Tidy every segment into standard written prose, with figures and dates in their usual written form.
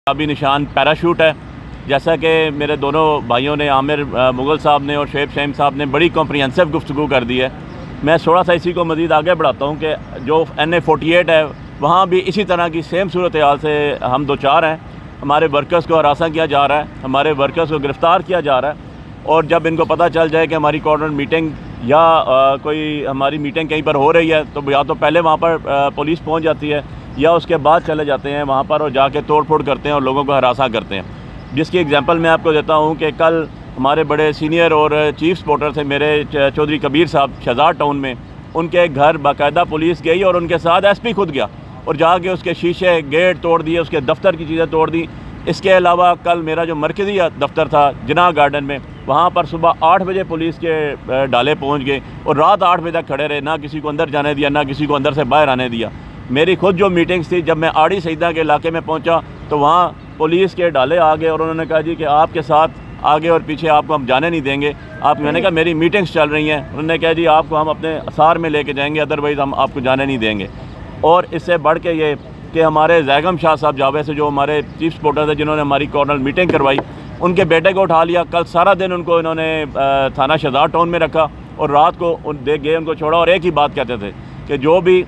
अभी निशान पैराशूट है। जैसा कि मेरे दोनों भाइयों ने, आमिर मुगल साहब ने और शेब शहीम साहब ने बड़ी कॉम्प्रिहेंसिव गुफ्तगू कर दी है। मैं थोड़ा सा इसी को मज़ीद आगे बढ़ाता हूँ कि जो NA-48 है वहाँ भी इसी तरह की सेम सूरत हाल से हम दो चार हैं। हमारे वर्कर्स को हरासा किया जा रहा है, हमारे वर्कर्स को गिरफ़्तार किया जा रहा है, और जब इनको पता चल जाए कि हमारी कॉर्नर मीटिंग या कोई हमारी मीटिंग कहीं पर हो रही है तो या तो पहले वहाँ पर पुलिस पहुँच जाती है या उसके बाद चले जाते हैं वहाँ पर और जाके तोड़ फोड़ करते हैं और लोगों को हरासा करते हैं। जिसकी एग्जांपल मैं आपको देता हूँ कि कल हमारे बड़े सीनियर और चीफ सपोर्टर थे मेरे चौधरी कबीर साहब शहजाद टाउन में, उनके घर बाकायदा पुलिस गई और उनके साथ SP खुद गया और जाके उसके शीशे गेट तोड़ दिए, उसके दफ्तर की चीज़ें तोड़ दी। इसके अलावा कल मेरा जो मरकज़ी दफ्तर था जिनाह गार्डन में, वहाँ पर सुबह 8 बजे पुलिस के डाले पहुँच गए और रात 8 बजे तक खड़े रहे, ना किसी को अंदर जाने दिया ना किसी को अंदर से बाहर आने दिया। मेरी खुद जो मीटिंग्स थी, जब मैं आड़ी सईदा के इलाके में पहुँचा तो वहाँ पुलिस के डाले आ गए और उन्होंने कहा जी कि आपके साथ आगे और पीछे आपको हम जाने नहीं देंगे। मैंने कहा मेरी मीटिंग्स चल रही हैं। उन्होंने कहा जी आपको हम अपने असार में लेके जाएंगे, अदरवाइज़ हम आपको जाने नहीं देंगे। और इससे बढ़ के ये कि हमारे जैगम शाह साहब जावे से जो हमारे चीफ सपोर्टर थे जिन्होंने हमारी कॉर्नर मीटिंग करवाई, उनके बेटे को उठा लिया। कल सारा दिन उनको इन्होंने थाना शहजाद टाउन में रखा और रात को देख गए उनको छोड़ा और एक ही बात कहते थे कि जो भी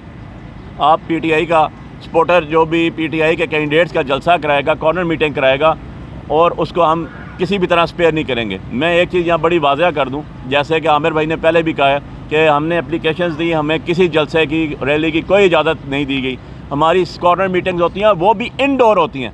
आप PTI का सपोर्टर, जो भी PTI के कैंडिडेट्स का जलसा कराएगा, कॉर्नर मीटिंग कराएगा, और उसको हम किसी भी तरह स्पेयर नहीं करेंगे। मैं एक चीज़ यहाँ बड़ी वाज़ह कर दूँ, जैसे कि आमिर भाई ने पहले भी कहा है कि हमने एप्लीकेशंस दी, हमें किसी जलसे की रैली की कोई इजाज़त नहीं दी गई। हमारी कॉर्नर मीटिंग्स होती हैं वो भी इनडोर होती हैं।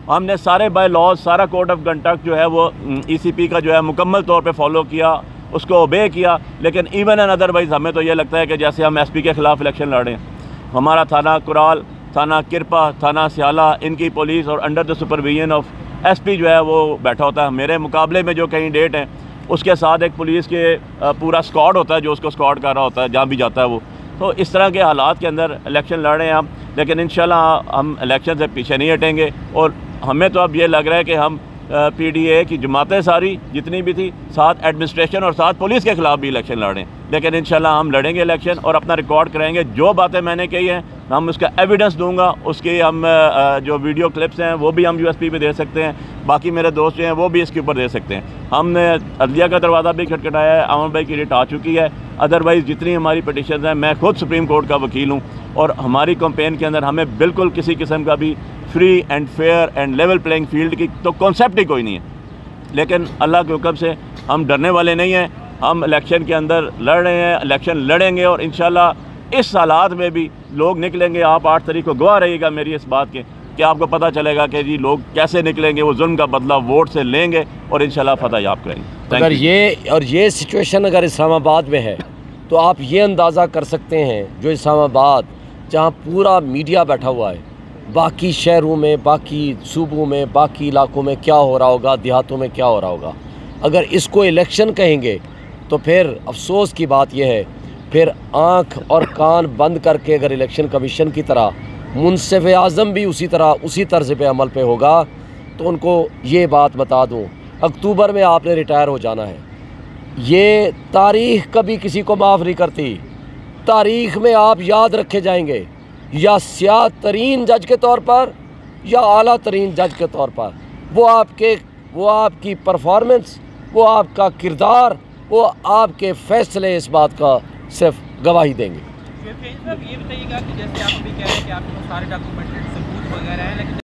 हमने सारे बाय लॉज, सारा कोड ऑफ कंडक्ट जो है वो ECP का जो है मुकम्मल तौर पे फॉलो किया, उसको ओबे किया। लेकिन इवन एंड अदरवाइज़ हमें तो ये लगता है कि जैसे हम SP के ख़िलाफ़ इलेक्शन लड़ रहे हैं। हमारा थाना कुराल, थाना किरपा, थाना स्याला, इनकी पुलिस और under the supervision of SP जो है वो बैठा होता है। मेरे मुकाबले में जो कैंडिडेट हैं उसके साथ एक पुलिस के पूरा स्क्वाड होता है जो उसको स्क्वाड कर रहा होता है जहाँ भी जाता है वो। तो इस तरह के हालात के अंदर इलेक्शन लड़ रहे हैं हम, लेकिन इंशाल्लाह हम इलेक्शन से पीछे नहीं हटेंगे। और हमें तो अब ये लग रहा है कि हम PDA की जमातें सारी जितनी भी थी, साथ एडमिनिस्ट्रेशन और साथ पुलिस के ख़िलाफ़ भी इलेक्शन लड़ रहे हैं। लेकिन इंशाल्लाह हम लड़ेंगे इलेक्शन और अपना रिकॉर्ड कराएंगे। जो बातें मैंने कही हैं हम उसका एविडेंस दूंगा, उसके हम जो वीडियो क्लिप्स हैं वो भी हम USP पे दे सकते हैं, बाकी मेरे दोस्त जो हैं वो भी इसके ऊपर दे सकते हैं। हमने अदलिया का दरवाज़ा भी खटखटाया है, अमन भाई की रिट आ चुकी है। अदरवाइज़ जितनी हमारी पटिशन हैं, मैं खुद सुप्रीम कोर्ट का वकील हूँ और हमारी कैंपेन के अंदर हमें बिल्कुल किसी किस्म का भी free and fair and level playing field की तो कॉन्सेप्ट ही कोई नहीं है। लेकिन अल्लाह के हुक्म से हम डरने वाले नहीं हैं, हम इलेक्शन के अंदर लड़ रहे हैं, इलेक्शन लड़ेंगे और इंशाल्लाह इस हालात में भी लोग निकलेंगे। आप 8 तारीख को गवाह रहिएगा मेरी इस बात के कि आपको पता चलेगा कि जी लोग कैसे निकलेंगे, वो जुल्म का बदला वोट से लेंगे और इंशाल्लाह फतह याब करेंगे। अगर ये सिचुएशन अगर इस्लामाबाद में है तो आप ये अंदाज़ा कर सकते हैं जो इस्लामाबाद जहाँ पूरा मीडिया बैठा हुआ है, बाकी शहरों में, बाकी सूबों में, बाकी इलाकों में क्या हो रहा होगा, देहातों में क्या हो रहा होगा। अगर इसको इलेक्शन कहेंगे तो फिर अफसोस की बात यह है, फिर आँख और कान बंद करके अगर इलेक्शन कमीशन की तरह मुनसिफ आज़म भी उसी तर्ज पे अमल पे होगा तो उनको ये बात बता दूँ, अक्टूबर में आपने रिटायर हो जाना है। ये तारीख़ कभी किसी को माफ़ नहीं करती। तारीख़ में आप याद रखे जाएंगे या स्याह तरीन जज के तौर पर या आला तरीन जज के तौर पर। वो आपकी परफॉर्मेंस, वो आपका किरदार, वो आपके फ़ैसले इस बात का सिर्फ गवाही देंगे। ये बताइएगा कि जैसे आप अभी कह रहे हैं कि आपके पास सारे डॉक्यूमेंटेड सबूत वगैरह हैं, लेकिन